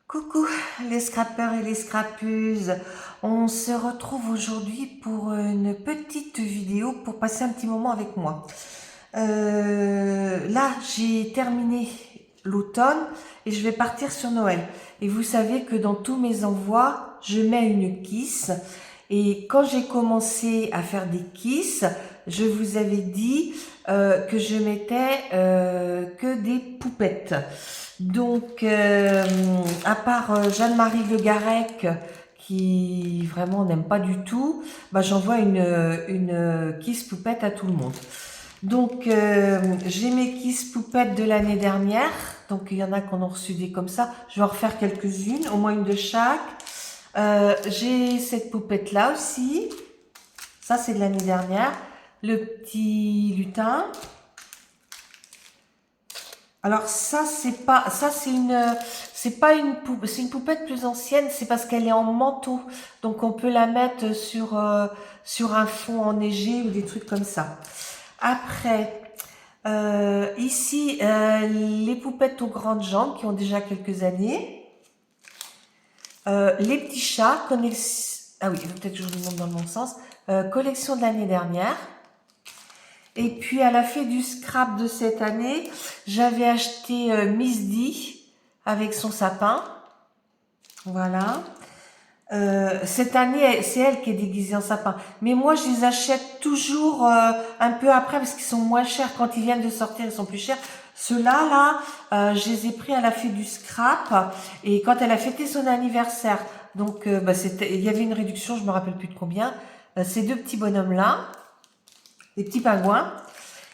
Coucou les scrappeurs et les scrappeuses, on se retrouve aujourd'hui pour une petite vidéo pour passer un petit moment avec moi. Là j'ai terminé l'automne et je vais partir sur Noël. Et vous savez que dans tous mes envois, je mets une kiss. Et quand j'ai commencé à faire des kisses, je vous avais dit que je mettais que des poupettes. Donc, à part Jeanne-Marie Le Garec, qui vraiment n'aime pas du tout, bah, j'envoie une kiss poupette à tout le monde. Donc, j'ai mes kiss poupettes de l'année dernière. Donc, il y en a qui en ont reçu des comme ça. Je vais en refaire quelques-unes, au moins une de chaque. J'ai cette poupette-là aussi. Ça, c'est de l'année dernière. Le petit lutin. Alors ça c'est pas une poupette, c'est une poupette plus ancienne, c'est parce qu'elle est en manteau, donc on peut la mettre sur un fond enneigé ou des trucs comme ça. Après ici les poupettes aux grandes jambes qui ont déjà quelques années, les petits chats, ah oui peut-être que je vous montre dans le bon sens, collection de l'année dernière. Et puis à la fée du scrap de cette année, j'avais acheté Miss D avec son sapin. Voilà. Cette année, c'est elle qui est déguisée en sapin. Mais moi, je les achète toujours un peu après parce qu'ils sont moins chers. Quand ils viennent de sortir, ils sont plus chers. Ceux-là, là, je les ai pris à la fée du scrap et quand elle a fêté son anniversaire. Donc, bah, il y avait une réduction, je me rappelle plus de combien. Ces deux petits bonhommes-là, des petits pingouins.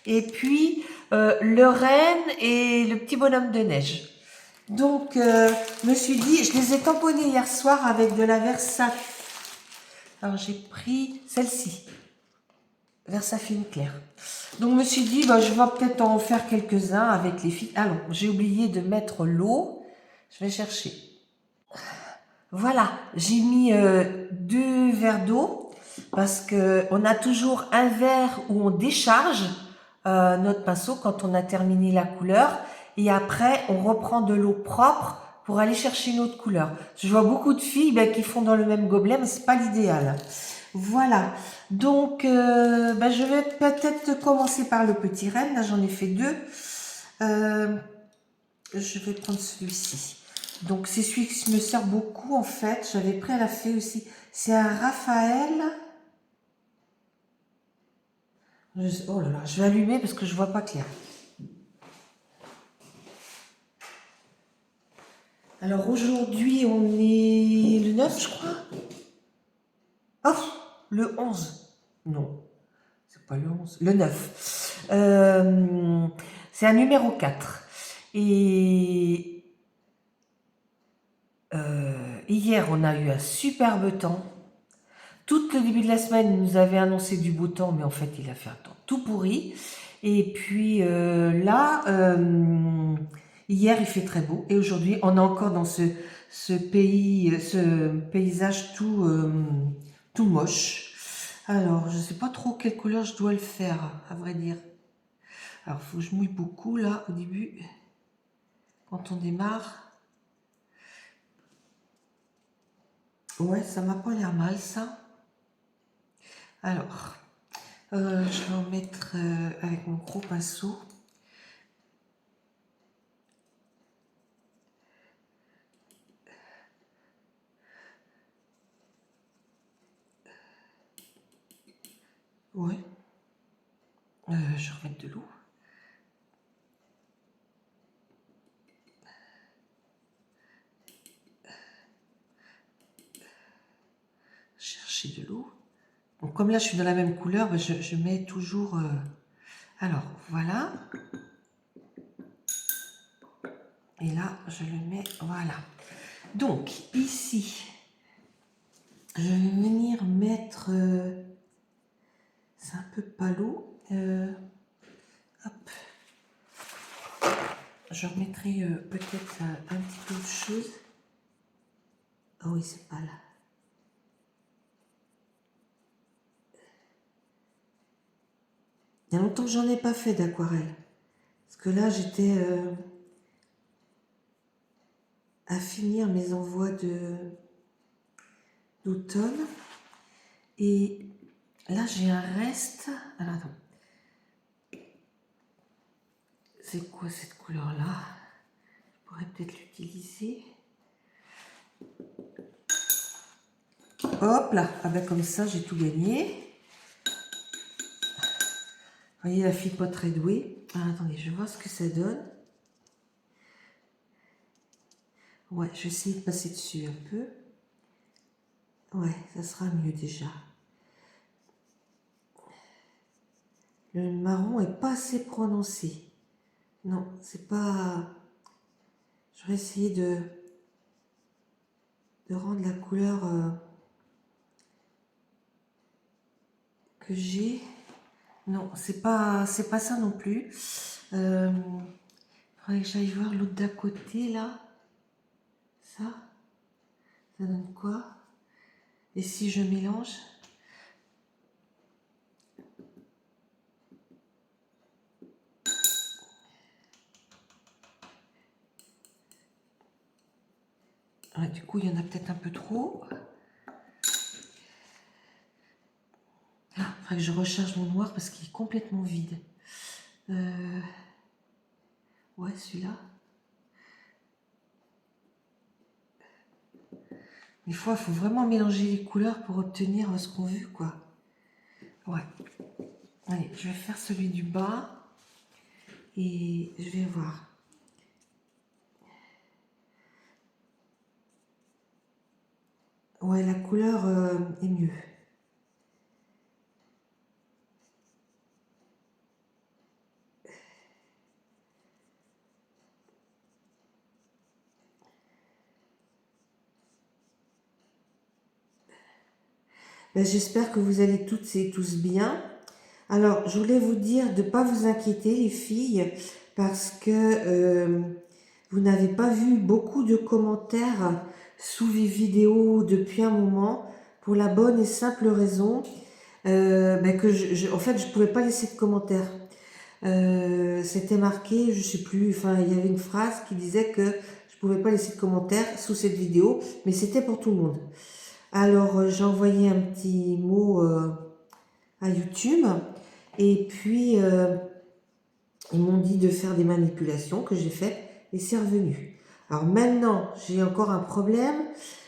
Et puis le renne et le petit bonhomme de neige. Donc, je me suis dit, je les ai tamponnés hier soir avec de la Versa. Alors, j'ai pris celle-ci, Versafine claire. Donc, je me suis dit, bah, je vais peut-être en faire quelques-uns avec les filles. Ah non, j'ai oublié de mettre l'eau. Je vais chercher. Voilà, j'ai mis 2 verres d'eau parce que on a toujours un verre où on décharge notre pinceau quand on a terminé la couleur et après on reprend de l'eau propre pour aller chercher une autre couleur. Je vois beaucoup de filles qui font dans le même gobelet, mais c'est pas l'idéal. Voilà, donc je vais peut-être commencer par le petit renne. Là j'en ai fait 2. Je vais prendre celui-ci. Donc c'est celui qui me sert beaucoup en fait. J'avais pris à la fée aussi. C'est un Raphaël. Oh là là, je vais allumer parce que je vois pas clair. Alors aujourd'hui on est le 9 je crois. Oh, le 11. Non, c'est pas le 11. Le 9. C'est un numéro 4. Et hier on a eu un superbe temps. Tout le début de la semaine, il nous avait annoncé du beau temps, mais en fait, il a fait un temps tout pourri. Et puis hier, il fait très beau. Et aujourd'hui, on est encore dans ce paysage tout moche. Alors, je ne sais pas trop quelle couleur je dois le faire, à vrai dire. Alors, il faut que je mouille beaucoup, là, au début, quand on démarre. Ouais, ça m'a pas l'air mal, ça. Alors, je vais en mettre avec mon gros pinceau. Ouais. Je vais remettre de l'eau. Chercher de l'eau. Donc comme là je suis dans la même couleur, je mets toujours... Alors voilà. Et là je le mets, voilà. Donc ici, je vais venir mettre... c'est un peu palo. Hop. Je remettrai peut-être un petit peu de chose. Ah oui, c'est pas là. Il y a longtemps que j'en ai pas fait d'aquarelle. Parce que là, j'étais à finir mes envois d'automne. Et là, j'ai un reste. Alors, attends. C'est quoi cette couleur-là? Je pourrais peut-être l'utiliser. Hop là, ah ben comme ça j'ai tout gagné. Vous voyez la fille pas très douée. Alors, attendez, je vais voir ce que ça donne. Ouais, je vais essayer de passer dessus un peu. Ouais, ça sera mieux déjà. Le marron est pas assez prononcé. Non, c'est pas... Je vais essayer de rendre la couleur que j'ai. Non, c'est pas ça non plus. Faudrait que j'aille voir l'autre d'à côté là. Ça donne quoi? Et si je mélange? Ah, du coup, il y en a peut-être un peu trop. Ah, faudrait que je recharge mon noir parce qu'il est complètement vide. Ouais, celui-là. Des fois, il faut vraiment mélanger les couleurs pour obtenir ce qu'on veut, quoi. Ouais. Allez, je vais faire celui du bas. Et je vais voir. Ouais, la couleur est mieux. Ben, j'espère que vous allez toutes et tous bien. Alors, je voulais vous dire de ne pas vous inquiéter, les filles, parce que vous n'avez pas vu beaucoup de commentaires sous les vidéos depuis un moment, pour la bonne et simple raison ben que en fait, je ne pouvais pas laisser de commentaires. C'était marqué, je sais plus, enfin, il y avait une phrase qui disait que je pouvais pas laisser de commentaires sous cette vidéo, mais c'était pour tout le monde. Alors, j'ai envoyé un petit mot à YouTube, et puis ils m'ont dit de faire des manipulations que j'ai faites, et c'est revenu. Alors maintenant, j'ai encore un problème,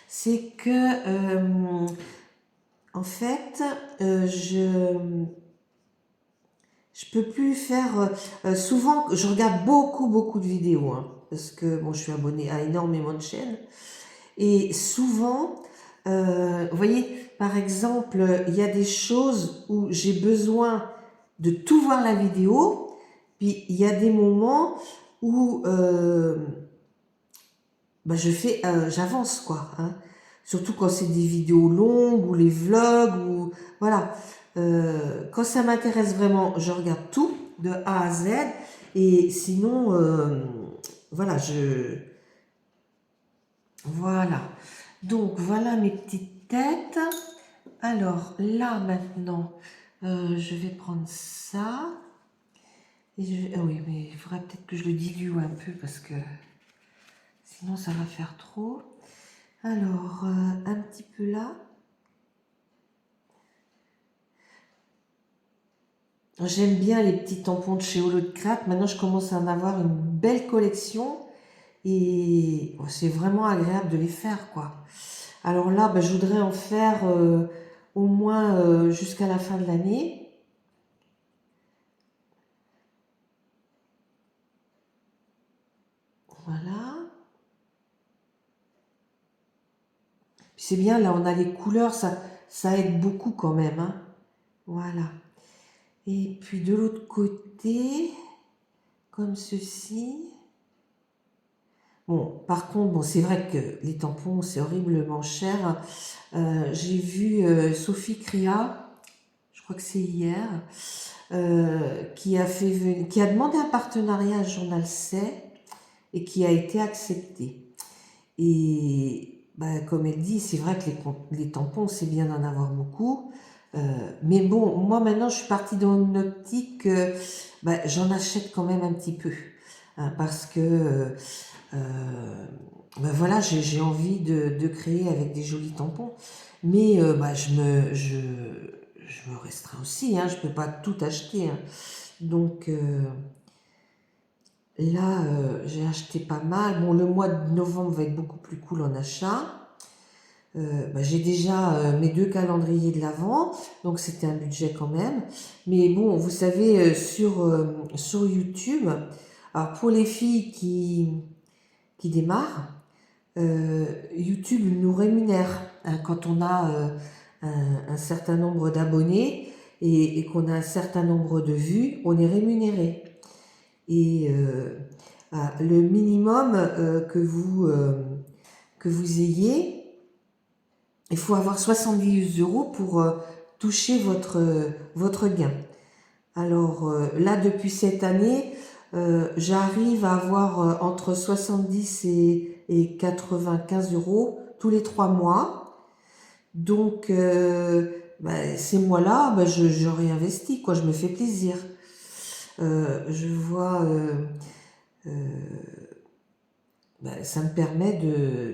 c'est que en fait, je peux plus faire... souvent, je regarde beaucoup de vidéos, hein, parce que bon, je suis abonnée à énormément de chaînes. Et souvent, vous voyez, par exemple, il y a des choses où j'ai besoin de tout voir la vidéo, puis il y a des moments où bah, j'avance, quoi. Hein. Surtout quand c'est des vidéos longues ou les vlogs, ou voilà. Quand ça m'intéresse vraiment, je regarde tout de A à Z. Et sinon, voilà, voilà. Donc, voilà mes petites têtes. Alors, là, maintenant, je vais prendre ça. Ah oui, mais il faudrait peut-être que je le dilue un peu parce que sinon, ça va faire trop. Alors, un petit peu là. J'aime bien les petits tampons de chez Holo de Crack. Maintenant, je commence à en avoir une belle collection. Et oh, c'est vraiment agréable de les faire, quoi. Alors là, je voudrais en faire au moins jusqu'à la fin de l'année. Voilà. C'est bien, là, on a les couleurs, ça aide beaucoup quand même. Hein. Voilà. Et puis de l'autre côté, comme ceci. Bon, par contre, bon, c'est vrai que les tampons, c'est horriblement cher. J'ai vu Sophie Cria, je crois que c'est hier, qui a demandé un partenariat à Journal C et qui a été accepté. Et comme elle dit, c'est vrai que les tampons, c'est bien d'en avoir beaucoup. Mais bon, moi maintenant, je suis partie dans une optique que j'en achète quand même un petit peu. Hein, parce que ben voilà, j'ai envie de créer avec des jolis tampons. Mais bah, je me restreins aussi, hein, je ne peux pas tout acheter, hein. Donc là, j'ai acheté pas mal. Bon, le mois de novembre va être beaucoup plus cool en achat. Bah, j'ai déjà mes 2 calendriers de l'Avent, donc c'était un budget quand même. Mais bon, vous savez, sur YouTube, alors pour les filles qui démarrent, YouTube nous rémunère hein, quand on a un certain nombre d'abonnés et qu'on a un certain nombre de vues, on est rémunéré. Et le minimum que vous ayez, il faut avoir 70 € pour toucher votre gain. Alors là, depuis cette année, j'arrive à avoir entre 70 et 95 € tous les 3 mois. Donc, ces mois-là, je réinvestis, quoi, je me fais plaisir. Je vois, ça me permet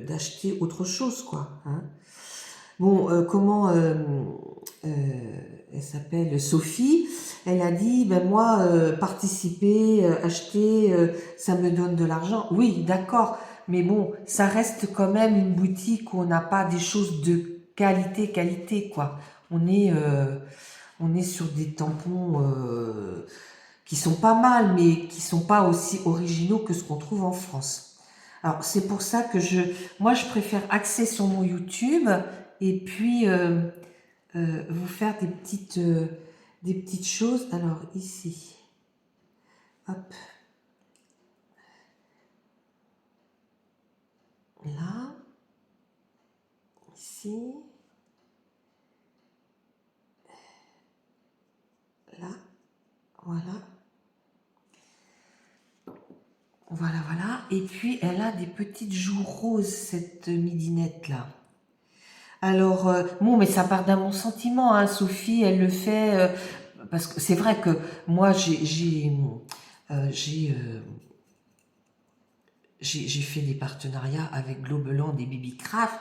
d'acheter autre chose, quoi, hein. Bon, elle s'appelle Sophie, elle a dit, ben moi, participer, acheter, ça me donne de l'argent. Oui, d'accord, mais bon, ça reste quand même une boutique où on n'a pas des choses de qualité, quoi. On est sur des tampons qui sont pas mal, mais qui sont pas aussi originaux que ce qu'on trouve en France. Alors, c'est pour ça que moi, je préfère axer sur mon YouTube et puis vous faire des petites choses. Alors, ici, hop, là, ici, là, voilà. Voilà. Et puis, elle a des petites joues roses, cette midinette là. Alors, bon, mais ça part d'un bon sentiment, hein. Sophie, elle le fait parce que c'est vrai que moi, j'ai, j'ai fait des partenariats avec Globeland et Babycraft,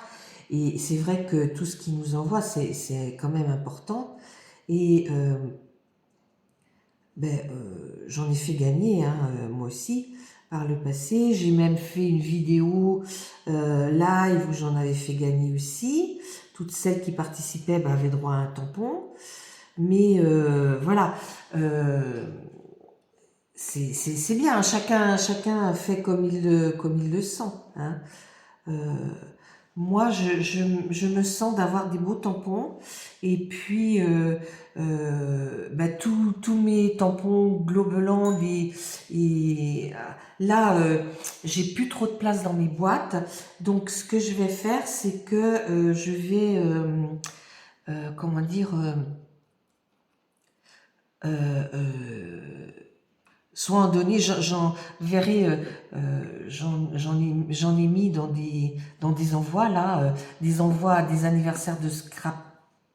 et c'est vrai que tout ce qu'ils nous envoient, c'est quand même important. Et j'en ai fait gagner, hein, moi aussi, par le passé. J'ai même fait une vidéo live où j'en avais fait gagner aussi. Toutes celles qui participaient avaient droit à un tampon. Mais voilà, c'est bien, hein. Chacun fait comme il le sent, hein. Moi, je me sens d'avoir des beaux tampons. Et puis, tous mes tampons Globeland et là, j'ai plus trop de place dans mes boîtes. Donc, ce que je vais faire, c'est que je vais, comment dire, soit en donner, j'en verrai, j'en ai mis dans des envois là, des envois à des anniversaires de scrap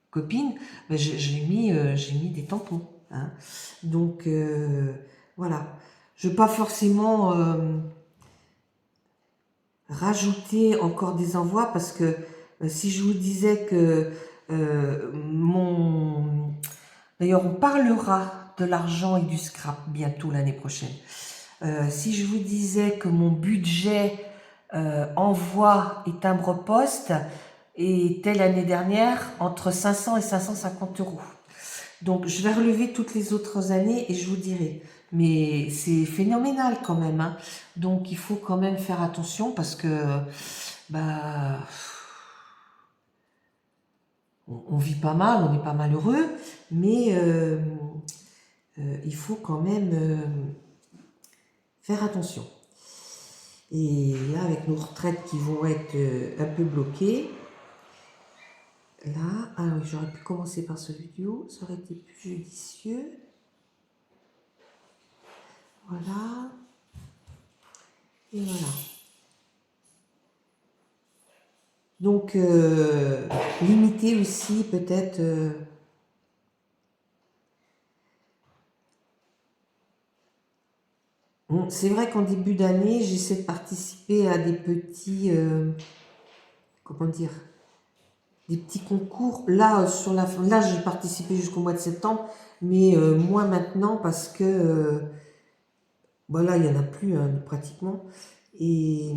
copines, j'ai mis des tampons, hein. Donc voilà, je ne veux pas forcément rajouter encore des envois parce que si je vous disais que d'ailleurs, on parlera de l'argent et du scrap bientôt l'année prochaine. Si je vous disais que mon budget envoi et timbre-poste était l'année dernière entre 500 et 550 €. Donc, je vais relever toutes les autres années et je vous dirai. Mais c'est phénoménal quand même, hein. Donc, il faut quand même faire attention parce que bah, on vit pas mal, on est pas malheureux, mais il faut quand même faire attention. Et là, avec nos retraites qui vont être un peu bloquées, là, ah oui, j'aurais pu commencer par ce vidéo, ça aurait été plus judicieux. Voilà. Et voilà. Donc, limiter aussi peut-être Bon, c'est vrai qu'en début d'année, j'essaie de participer à des petits, comment dire, des petits concours. Là, là, j'ai participé jusqu'au mois de septembre, mais moins maintenant parce que, voilà, il n'y en a plus hein, pratiquement. Et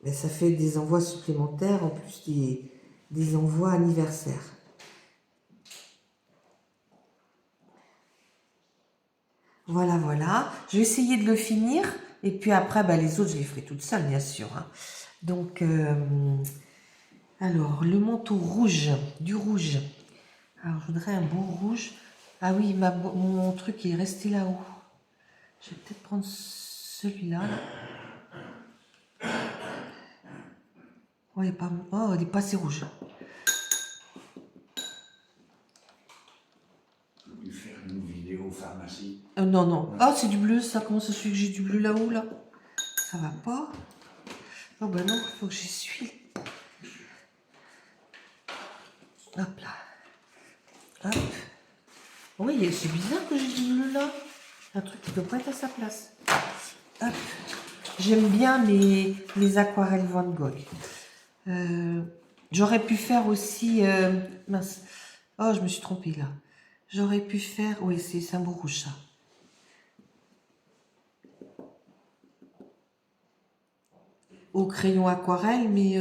ben, ça fait des envois supplémentaires en plus des envois anniversaires. Voilà, voilà. Je vais essayer de le finir. Et puis après, bah, les autres, je les ferai toute seule, bien sûr. Hein. Donc, alors, le manteau rouge, du rouge. Alors, je voudrais un beau rouge. Ah oui, mon truc est resté là-haut. Je vais peut-être prendre celui-là. Oh, il n'est pas assez rouge. Lui faire une vidéo pharmacie. Non, non. Ah, c'est du bleu, ça. Comment ça se fait que j'ai du bleu là-haut, là? Ça va pas. Oh, ben non, il faut que j'essuie. Hop là. Hop. Oui, c'est bizarre que j'ai du bleu là. Un truc qui ne doit pas être à sa place. Hop. J'aime bien mes aquarelles Van Gogh. J'aurais pu faire aussi... mince. Oh, je me suis trompée là. J'aurais pu faire... Oui, c'est un beau rouge ça. Au crayon aquarelle, mais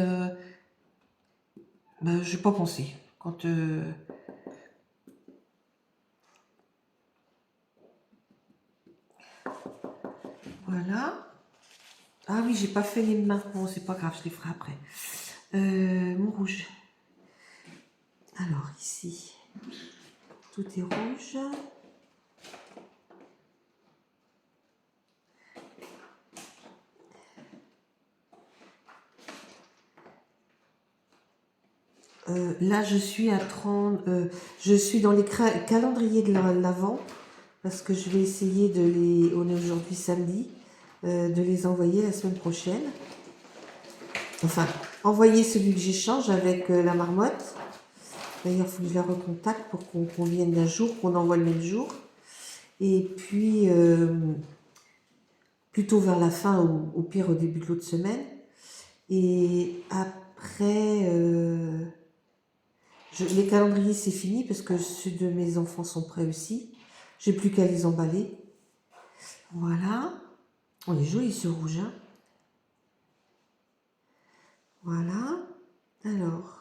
ben, je n'ai pas pensé. Quand... Voilà. Ah oui, j'ai pas fait les mains. Bon, c'est pas grave, je les ferai après. Mon rouge. Alors, ici, tout est rouge. Là, je suis à 30... je suis dans les calendriers de l'Avent, parce que je vais essayer de les... On est aujourd'hui samedi, de les envoyer la semaine prochaine. Enfin, envoyer celui que j'échange avec la marmotte. D'ailleurs, il faut que je la recontacte pour qu'on convienne d'un jour, qu'on envoie le même jour. Et puis, plutôt vers la fin ou au pire au début de l'autre semaine. Et après, les calendriers c'est fini parce que ceux de mes enfants sont prêts aussi. J'ai plus qu'à les emballer. Voilà. On est joli ce rouge. Hein. Voilà. Alors.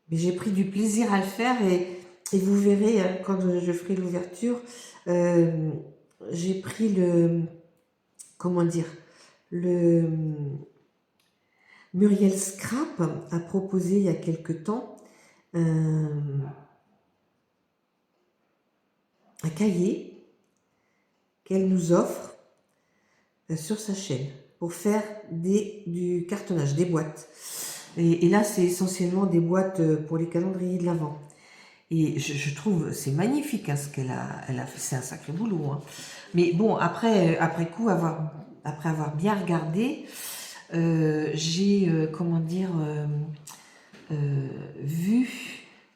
Mais j'ai pris du plaisir à le faire et vous verrez hein, quand je ferai l'ouverture, j'ai pris le, comment dire, le Muriel Scrap a proposé il y a quelque temps un cahier qu'elle nous offre sur sa chaîne pour faire du cartonnage, des boîtes. Et là, c'est essentiellement des boîtes pour les calendriers de l'Avent. Et je trouve, c'est magnifique hein, ce qu'elle a fait, c'est un sacré boulot. Hein. Mais bon, après coup, après avoir bien regardé, j'ai, comment dire, vu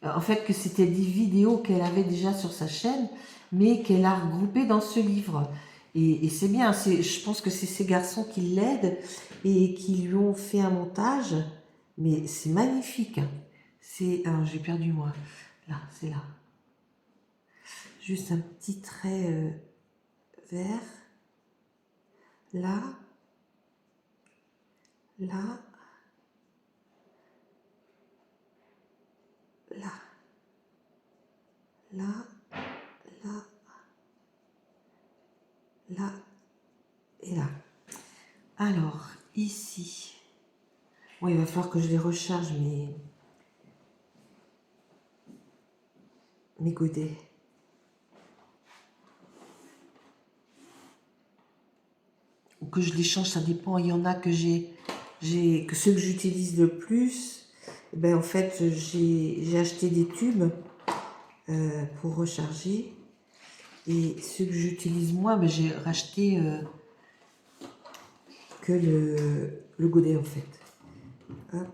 en fait que c'était des vidéos qu'elle avait déjà sur sa chaîne, mais qu'elle a regroupées dans ce livre. Et c'est bien, je pense que c'est ces garçons qui l'aident et qui lui ont fait un montage, mais c'est magnifique. Hein. Alors j'ai perdu moi, là, c'est là. Juste un petit trait vert, là, là, là, là, là, là et là. Alors, ici, bon, il va falloir que je les recharge mes godets. Ou que je les change, ça dépend. Il y en a que que ceux que j'utilise le plus, Eh ben, en fait, j'ai acheté des tubes pour recharger. Et ceux que j'utilise moi, ben, j'ai racheté que le godet en fait. Hop.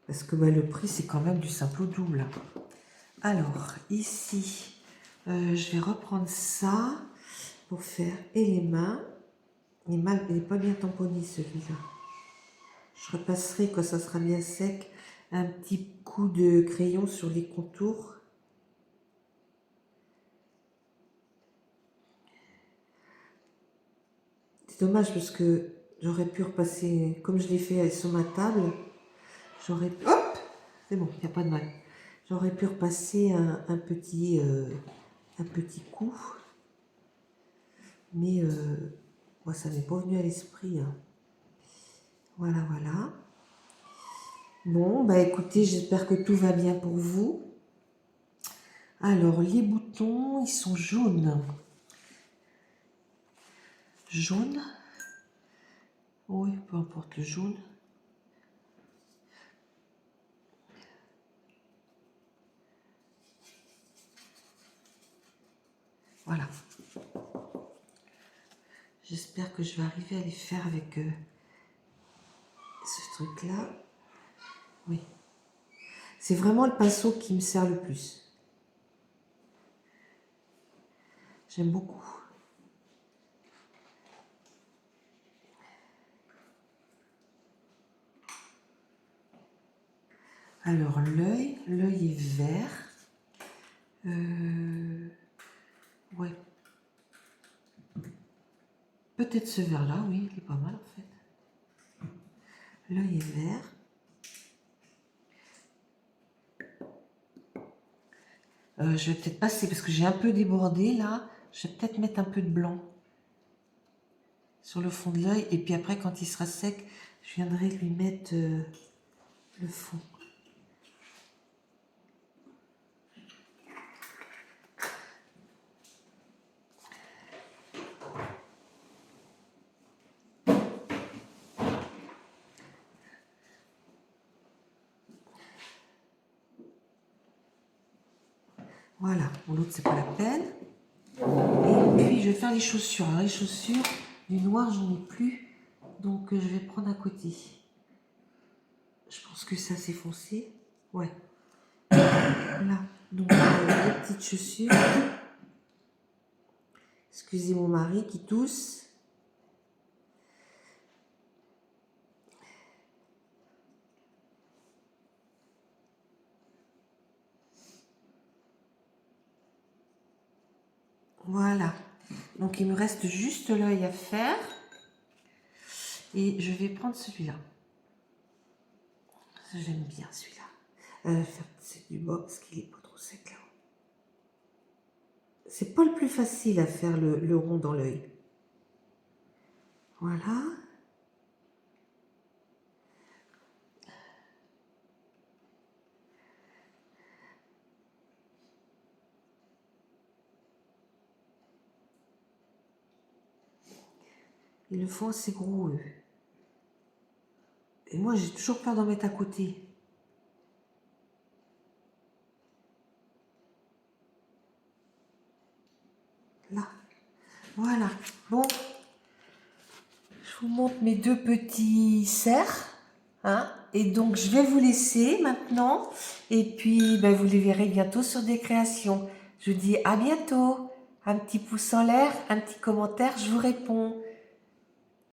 Parce que ben, le prix, c'est quand même du simple au double. Alors, ici, je vais reprendre ça pour faire et les mains. Il n'est pas bien tamponné celui-là. Je repasserai quand ça sera bien sec un petit coup de crayon sur les contours. C'est dommage parce que j'aurais pu repasser, comme je l'ai fait sur ma table, j'aurais pu... Hop! C'est bon, il n'y a pas de mal. J'aurais pu repasser un petit coup. Mais moi, ça m'est pas venu à l'esprit. Hein. Voilà, voilà. Bon, bah écoutez, j'espère que tout va bien pour vous. Alors, les boutons, ils sont jaunes. Jaune. Oui, peu importe le jaune. Voilà. J'espère que je vais arriver à les faire avec ce truc-là. Oui. C'est vraiment le pinceau qui me sert le plus. J'aime beaucoup. Alors, l'œil est vert. Ouais. Peut-être ce vert-là, oui, il est pas mal en fait. L'œil est vert. Je vais peut-être passer, parce que j'ai un peu débordé là, je vais peut-être mettre un peu de blanc sur le fond de l'œil. Et puis après, quand il sera sec, je viendrai lui mettre le fond. Voilà, bon, l'autre c'est pas la peine. Et puis je vais faire les chaussures. Alors les chaussures, du noir j'en ai plus, donc je vais prendre à côté. Je pense que c'est assez foncé. Ouais. Là, donc les petites chaussures. Excusez mon mari qui tousse. Voilà. Donc il me reste juste l'œil à faire. Et je vais prendre celui-là. J'aime bien celui-là. C'est du bas parce qu'il est pas trop sec là. C'est pas le plus facile à faire le rond dans l'œil. Voilà. Ils le font assez gros, eux. Et moi, j'ai toujours peur d'en mettre à côté. Là. Voilà. Bon. Je vous montre mes deux petits cerfs. Hein, et donc, je vais vous laisser maintenant. Et puis, ben, vous les verrez bientôt sur des créations. Je vous dis à bientôt. Un petit pouce en l'air, un petit commentaire, je vous réponds.